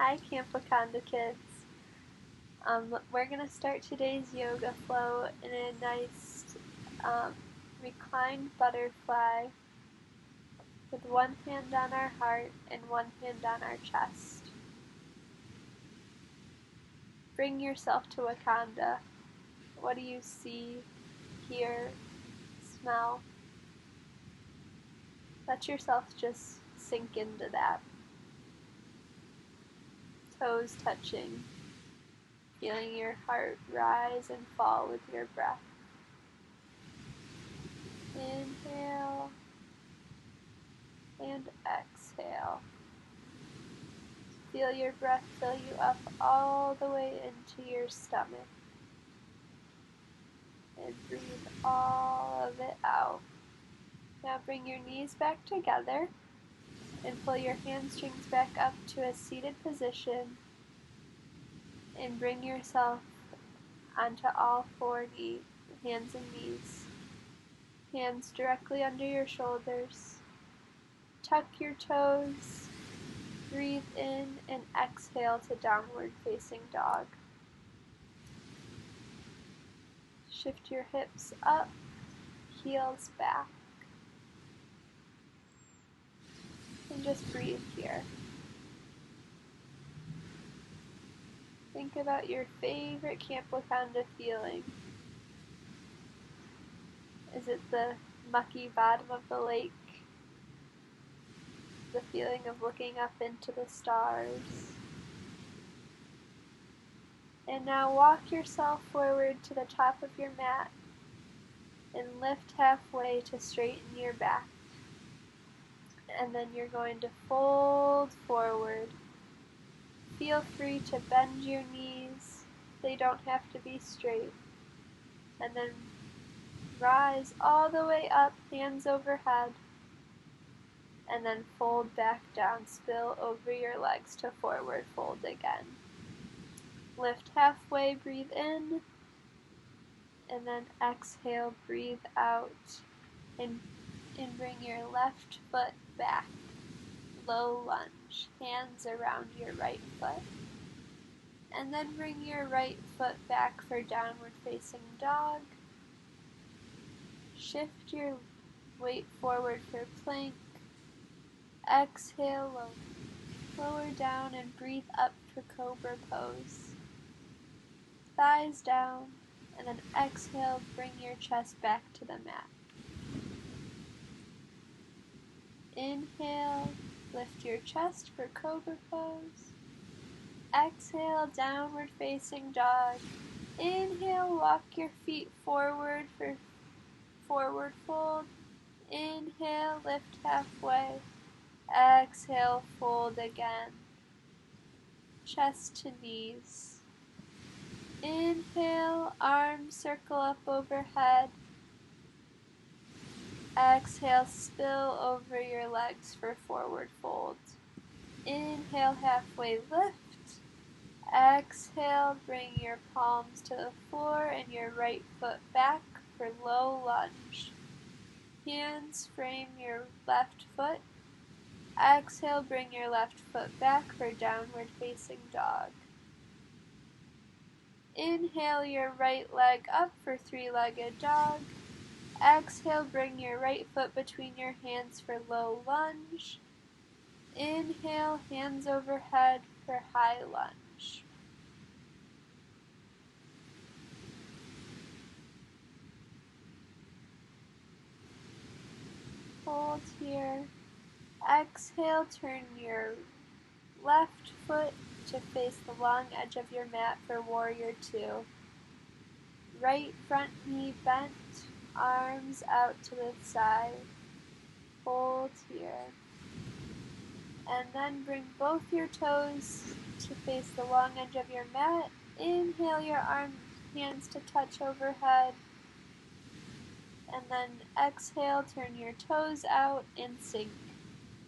Hi Camp Wakanda kids. We're going to start today's yoga flow in a nice reclined butterfly with one hand on our heart and one hand on our chest. Bring yourself to Wakanda. What do you see, hear, smell? Let yourself just sink into that. Toes touching, feeling your heart rise and fall with your breath. Inhale and exhale. Feel your breath fill you up all the way into your stomach. And breathe all of it out. Now bring your knees back together and pull your hamstrings back up to a seated position and bring yourself onto all four hands and knees. Hands directly under your shoulders. Tuck your toes. Breathe in and exhale to downward facing dog. Shift your hips up, heels back. And just breathe here. Think about your favorite Camp Wakanda feeling. Is it the mucky bottom of the lake? The feeling of looking up into the stars? And now walk yourself forward to the top of your mat and lift halfway to straighten your back. And then you're going to fold forward. Feel free to bend your knees. They don't have to be straight. And then rise all the way up, hands overhead. And then fold back down, spill over your legs to forward fold again. Lift halfway, breathe in. And then exhale, breathe out. And bring your left foot back. Low lunge, hands around your right foot. And then bring your right foot back for downward facing dog. Shift your weight forward for plank. Exhale, lower down and breathe up for cobra pose. Thighs down, and then exhale, bring your chest back to the mat. Inhale, lift your chest for cobra pose. Exhale, downward facing dog. Inhale, walk your feet forward for forward fold. Inhale, lift halfway. Exhale, fold again. Chest to knees. Inhale, arms circle up overhead. Exhale, spill over your legs for forward fold. Inhale, halfway lift. Exhale, bring your palms to the floor and your right foot back for low lunge. Hands frame your left foot. Exhale, bring your left foot back for downward facing dog. Inhale your right leg up for three-legged dog. Exhale, bring your right foot between your hands for low lunge. Inhale, hands overhead for high lunge. Hold here. Exhale, turn your left foot to face the long edge of your mat for warrior two. Right front knee bent, arms out to the side. Hold here. And then bring both your toes to face the long edge of your mat. Inhale your hands to touch overhead. And then exhale, turn your toes out and sink.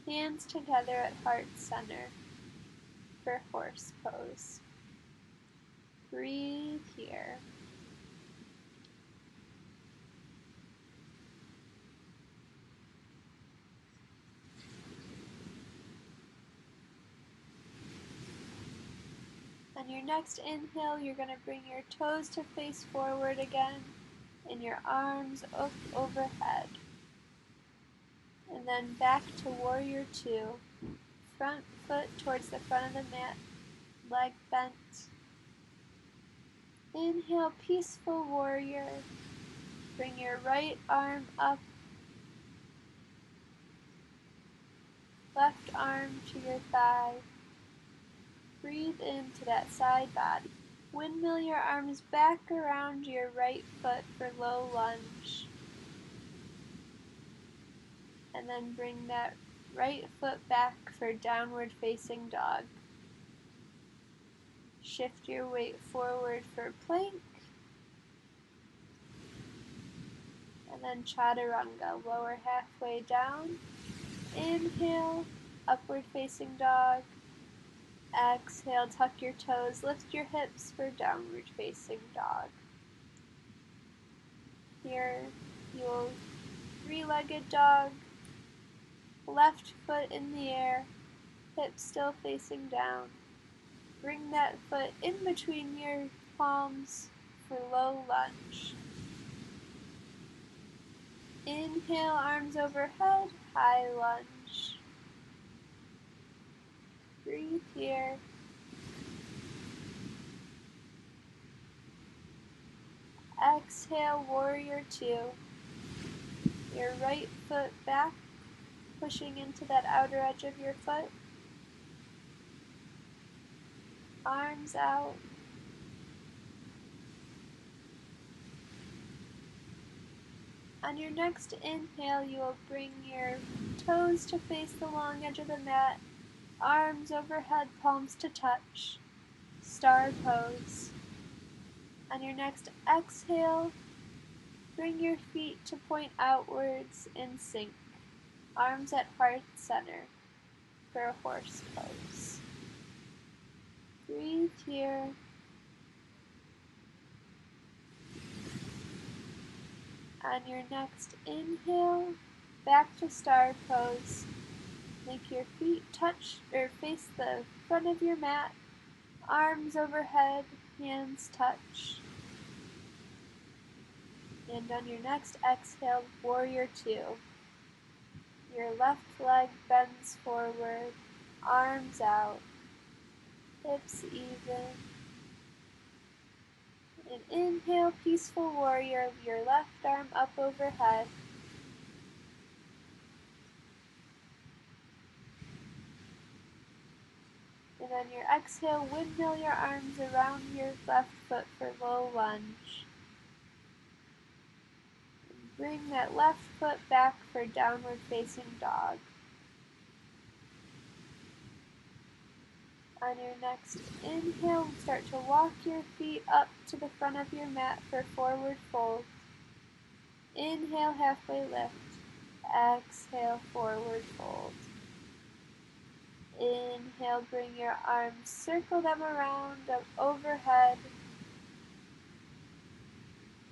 Hands together at heart center for horse pose. Breathe here. On your next inhale, you're going to bring your toes to face forward again and your arms up overhead. And then back to Warrior Two. Front foot towards the front of the mat, leg bent. Inhale, Peaceful Warrior. Bring your right arm up, left arm to your thigh. Breathe into that side body. Windmill your arms back around your right foot for low lunge. And then bring that right foot back for downward facing dog. Shift your weight forward for plank. And then chaturanga, lower halfway down. Inhale, upward facing dog. Exhale, tuck your toes, lift your hips for downward facing dog. Here, you'll three-legged dog, left foot in the air, hips still facing down. Bring that foot in between your palms for low lunge. Inhale, arms overhead, high lunge. Breathe here. Exhale, Warrior Two. Your right foot back, pushing into that outer edge of your foot. Arms out. On your next inhale, you will bring your toes to face the long edge of the mat, arms overhead, palms to touch. Star pose. On your next exhale, bring your feet to point outwards in sync. Arms at heart center for a horse pose. Breathe here. On your next inhale, back to star pose. Make your feet touch or face the front of your mat. Arms overhead, hands touch. And on your next exhale, Warrior Two. Your left leg bends forward, arms out, hips even. And inhale, Peaceful Warrior, your left arm up overhead. And on your exhale, windmill your arms around your left foot for low lunge. And bring that left foot back for downward facing dog. On your next inhale, start to walk your feet up to the front of your mat for forward fold. Inhale, halfway lift. Exhale, forward fold. Inhale, bring your arms, circle them around overhead.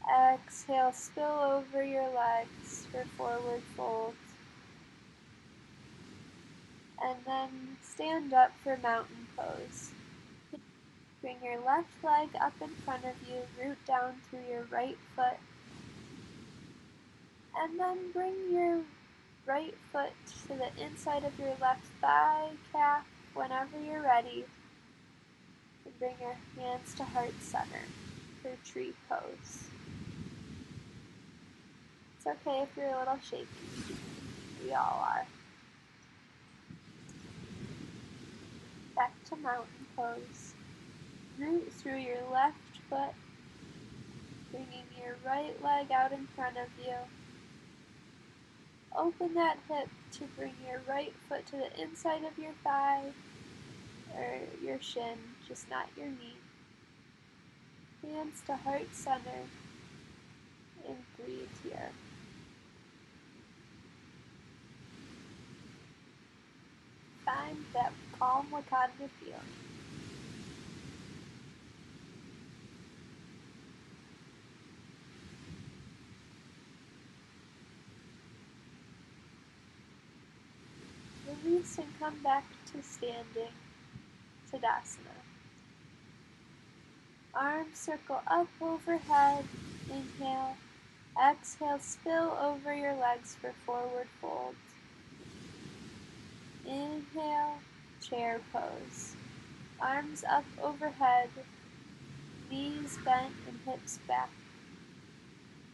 Exhale, spill over your legs for forward fold. And then stand up for mountain pose. Bring your left leg up in front of you, root down through your right foot. And then bring your right foot to the inside of your left thigh, calf, whenever you're ready. And bring your hands to heart center for tree pose. It's okay if you're a little shaky. We all are. Back to mountain pose. Root through your left foot, bringing your right leg out in front of you. Open that hip to bring your right foot to the inside of your thigh, or your shin, just not your knee. Hands to heart center, and breathe here. Find that calm Wakanda feeling. Release and come back to standing, Tadasana. Arms circle up overhead. Inhale. Exhale, spill over your legs for forward fold. Inhale, chair pose. Arms up overhead, knees bent and hips back.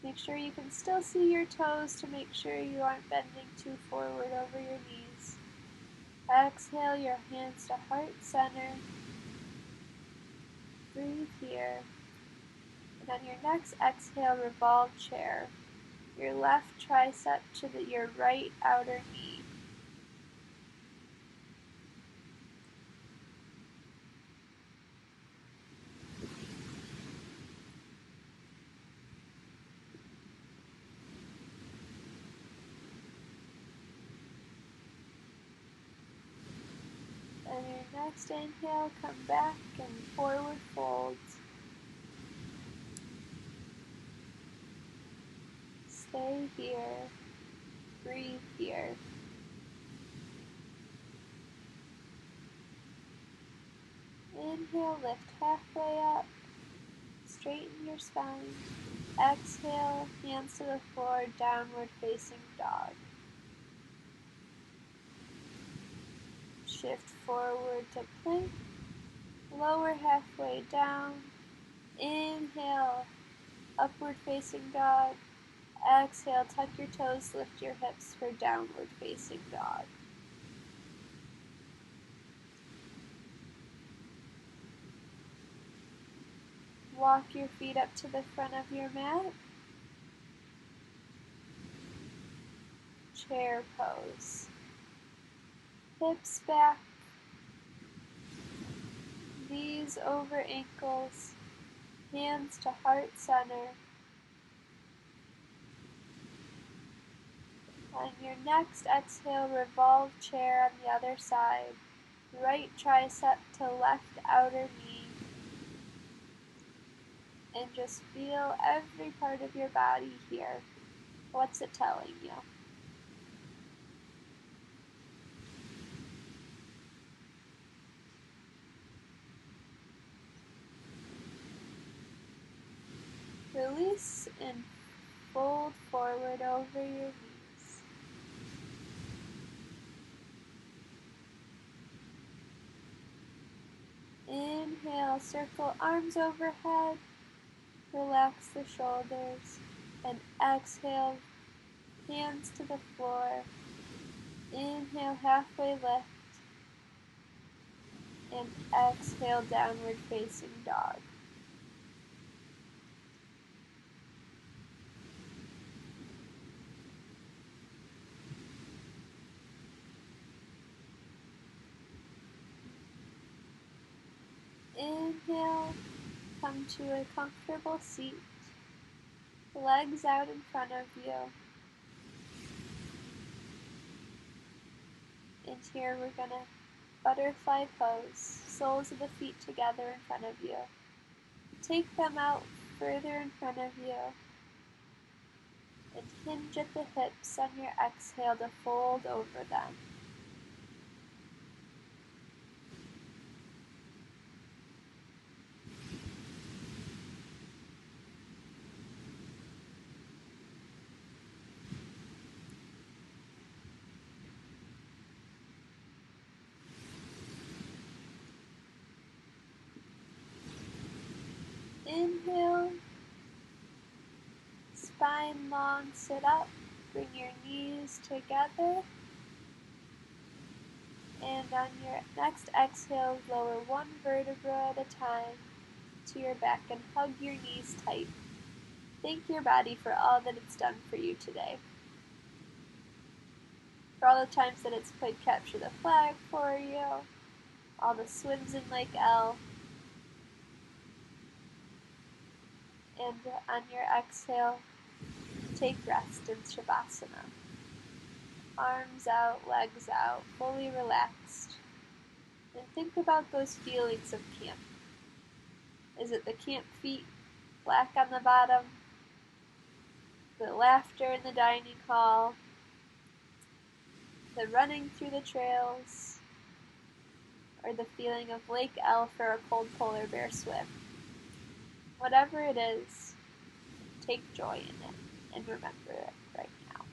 Make sure you can still see your toes to make sure you aren't bending too forward over your knees. Exhale your hands to heart center. Breathe here. And on your next exhale, revolve chair. Your left tricep to your right outer knee. And your next inhale, come back and forward fold. Stay here. Breathe here. Inhale, lift halfway up. Straighten your spine. Exhale, hands to the floor, downward facing dog. Shift forward to plank. Lower halfway down. Inhale, upward facing dog. Exhale, tuck your toes, lift your hips for downward facing dog. Walk your feet up to the front of your mat. Chair pose. Hips back. Knees over ankles. Hands to heart center. On your next exhale, revolve chair on the other side. Right tricep to left outer knee. And just feel every part of your body here. What's it telling you? Release and fold forward over your knees. Inhale, circle arms overhead. Relax the shoulders. And exhale, hands to the floor. Inhale, halfway lift. And exhale, downward facing dog. Inhale, come to a comfortable seat. Legs out in front of you. And here we're going to butterfly pose, soles of the feet together in front of you. Take them out further in front of you. And hinge at the hips on your exhale to fold over them. Inhale, spine long, sit up, bring your knees together, and on your next exhale, lower one vertebra at a time to your back and hug your knees tight. Thank your body for all that it's done for you today. For all the times that it's played capture the flag for you, all the swims in Lake L, and on your exhale, take rest in Shavasana. Arms out, legs out, fully relaxed. And think about those feelings of camp. Is it the camp feet, black on the bottom? The laughter in the dining hall? The running through the trails? Or the feeling of Lake L for a cold polar bear swim? Whatever it is, take joy in it and remember it right now.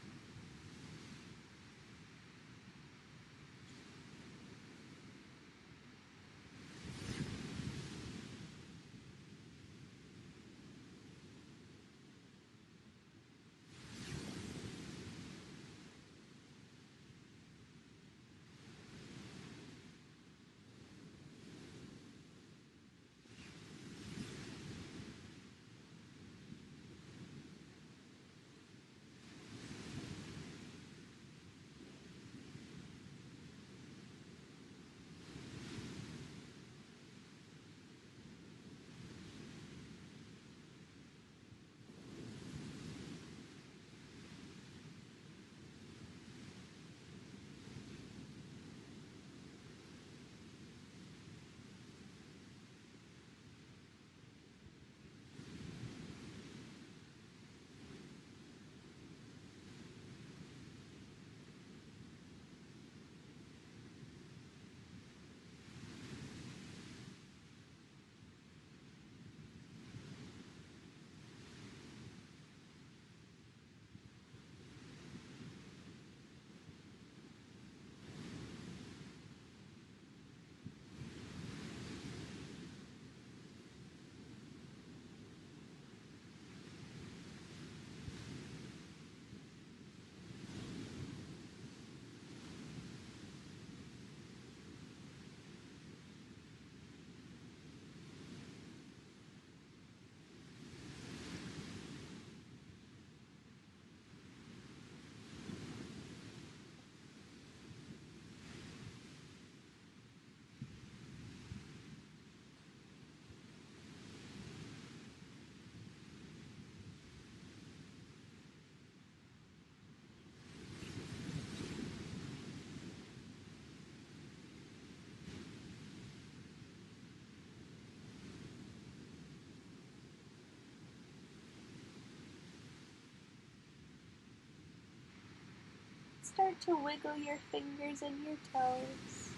Start to wiggle your fingers and your toes.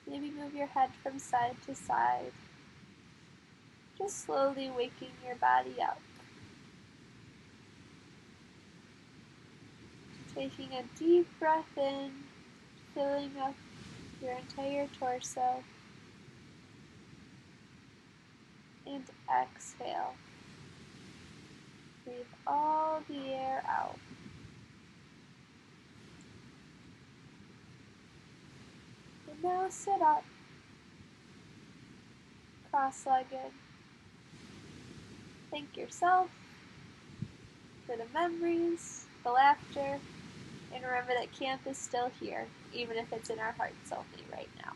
Maybe move your head from side to side. Just slowly waking your body up. Taking a deep breath in, filling up your entire torso. And exhale. Breathe all the air out. And now sit up, cross-legged. Thank yourself for the memories, the laughter, and remember that camp is still here, even if it's in our hearts only right now.